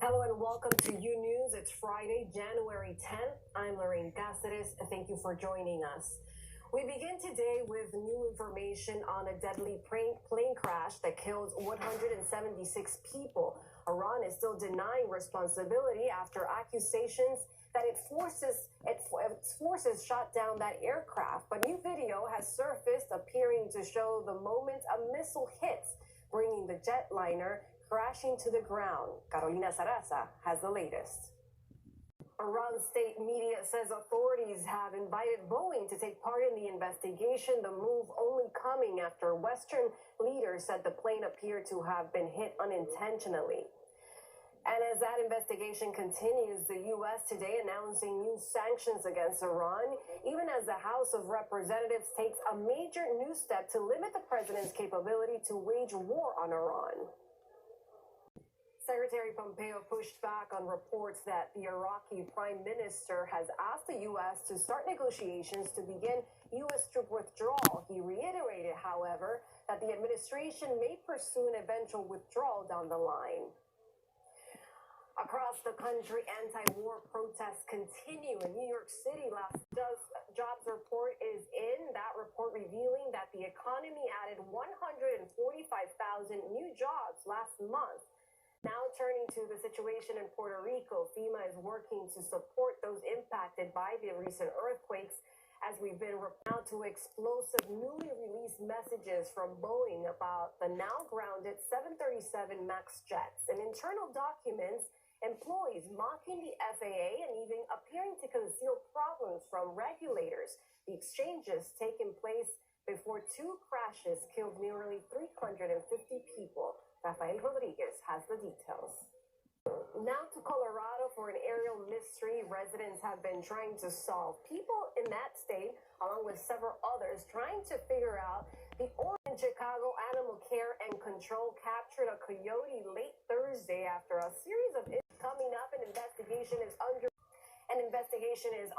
Hello and welcome to Unews. It's Friday, January 10th. I'm Lorraine Caceres. Thank you for joining us. We begin today with new information on a deadly plane crash that killed 176 people. Iran is still denying responsibility after accusations that its forces shot down that aircraft. But new video has surfaced appearing to show the moment a missile hits, bringing the jetliner crashing to the ground. Carolina Sarasa has the latest. Iran state media says authorities have invited Boeing to take part in the investigation, the move only coming after Western leaders said the plane appeared to have been hit unintentionally. And as that investigation continues, the U.S. today announcing new sanctions against Iran, even as the House of Representatives takes a major new step to limit the president's capability to wage war on Iran. Secretary Pompeo pushed back on reports that the Iraqi prime minister has asked the U.S. to start negotiations to begin U.S. troop withdrawal. He reiterated, however, that the administration may pursue an eventual withdrawal down the line. Across the country, anti-war protests continue. In New York City, last jobs report is in. That report revealing that the economy added 145,000 new jobs last month. Now turning to the situation in Puerto Rico, FEMA is working to support those impacted by the recent earthquakes as we've been now to explosive newly released messages from Boeing about the now grounded 737 MAX jets and internal documents, employees mocking the FAA and even appearing to conceal problems from regulators. The exchanges taking place before two crashes killed nearly 350 people. Rafael Rodriguez has the details. Now to Colorado for an aerial mystery residents have been trying to solve. People in that state, along with several others, trying to figure out the origin. Chicago Animal Care and Control captured a coyote late Thursday after a series of issues coming up. An investigation is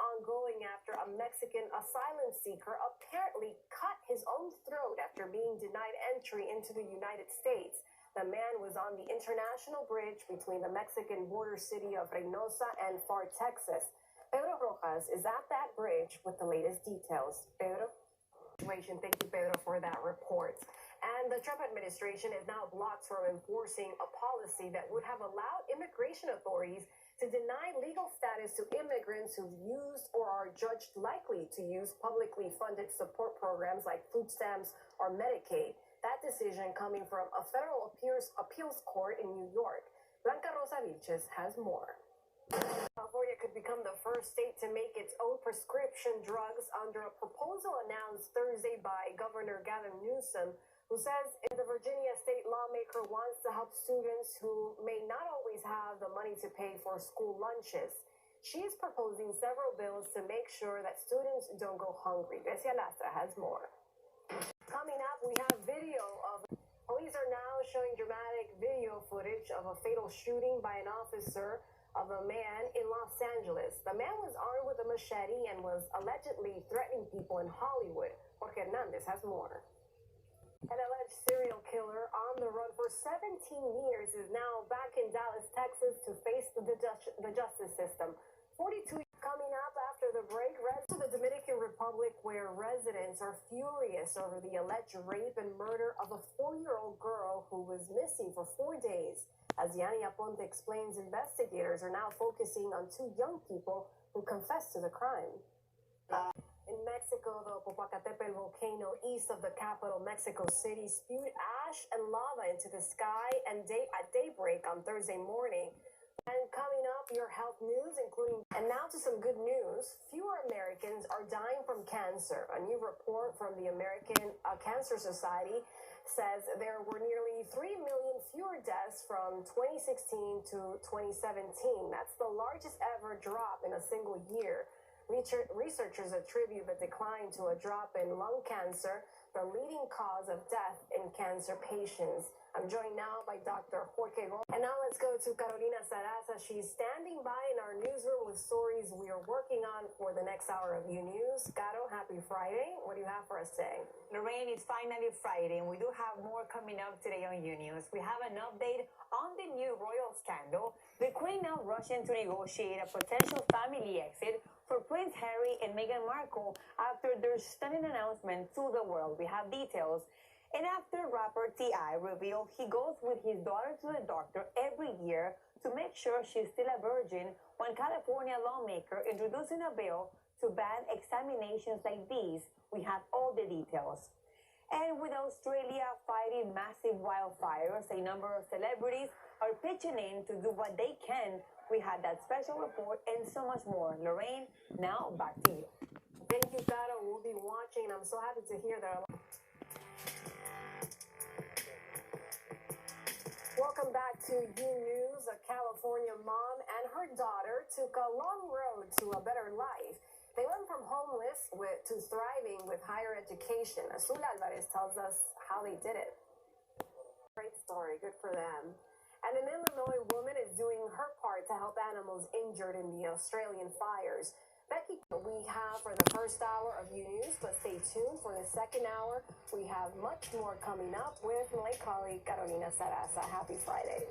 ongoing after a Mexican asylum seeker apparently cut his own throat after being denied entry into the United States. The man was on the international bridge between the Mexican border city of Reynosa and Far, Texas. Pedro Rojas is at that bridge with the latest details. Pedro? Thank you, Pedro, for that report. And the Trump administration is now blocked from enforcing a policy that would have allowed immigration authorities to deny legal status to immigrants who've used or are judged likely to use publicly funded support programs like food stamps or Medicaid. That decision coming from a federal appeals court in New York. Blanca Rosa Vilches has more. California could become the first state to make its own prescription drugs under a proposal announced Thursday by Governor Gavin Newsom, who says if the Virginia state lawmaker wants to help students who may not always have the money to pay for school lunches. She is proposing several bills to make sure that students don't go hungry. Grecia Lastra has more. Coming up, we have video of police are now showing dramatic video footage of a fatal shooting by an officer of a man in Los Angeles. The man was armed with a machete and was allegedly threatening people in Hollywood. Jorge Hernandez has more. An alleged serial killer on the run for 17 years is now back in Dallas, Texas to face the justice system. 42 coming up after the break. To the Dominican Republic, where residents are furious over the alleged rape and murder of a 4-year-old girl who was missing for 4 days. As Yanni Aponte explains, investigators are now focusing on 2 young people who confessed to the crime. In Mexico, the Popocatépetl volcano east of the capital, Mexico City, spewed ash and lava into the sky at daybreak on Thursday morning. And coming up, your health news, including... And now to some good news. Fewer Americans are dying from cancer. A new report from the American Cancer Society says there were nearly 3 million fewer deaths from 2016 to 2017. That's the largest ever drop in a single year. Researchers attribute the decline to a drop in lung cancer, the leading cause of death in cancer patients. I'm joined now by Dr. Jorge Gómez. And now let's go to Carolina Sarasa. She's standing by in our newsroom with stories we are working on for the next hour of Unews. Caro, happy Friday. What do you have for us today? Lorraine, it's finally Friday, and we do have more coming up today on Unews. We have an update on the new royal scandal. The rushing to negotiate a potential family exit for Prince Harry and Meghan Markle after their stunning announcement to the world. We have details. And after rapper T.I. revealed he goes with his daughter to the doctor every year to make sure she's still a virgin, one California lawmaker introducing a bill to ban examinations like these. We have all the details. And with Australia fighting massive wildfires, a number of celebrities are pitching in to do what they can. We had that special report and so much more. Lorraine, now back to you. Thank you, Caro. We'll be watching, and I'm so happy to hear that. Welcome back to News. A California mom and her daughter took a long road to a better life. They went from homeless to thriving with higher education. Azul Alvarez tells us how they did it. Great story. Good for them. And an Illinois woman is doing her part to help animals injured in the Australian fires. Becky, we have for the first hour of News, but stay tuned for the second hour. We have much more coming up with my colleague Carolina Sarasa. Happy Friday.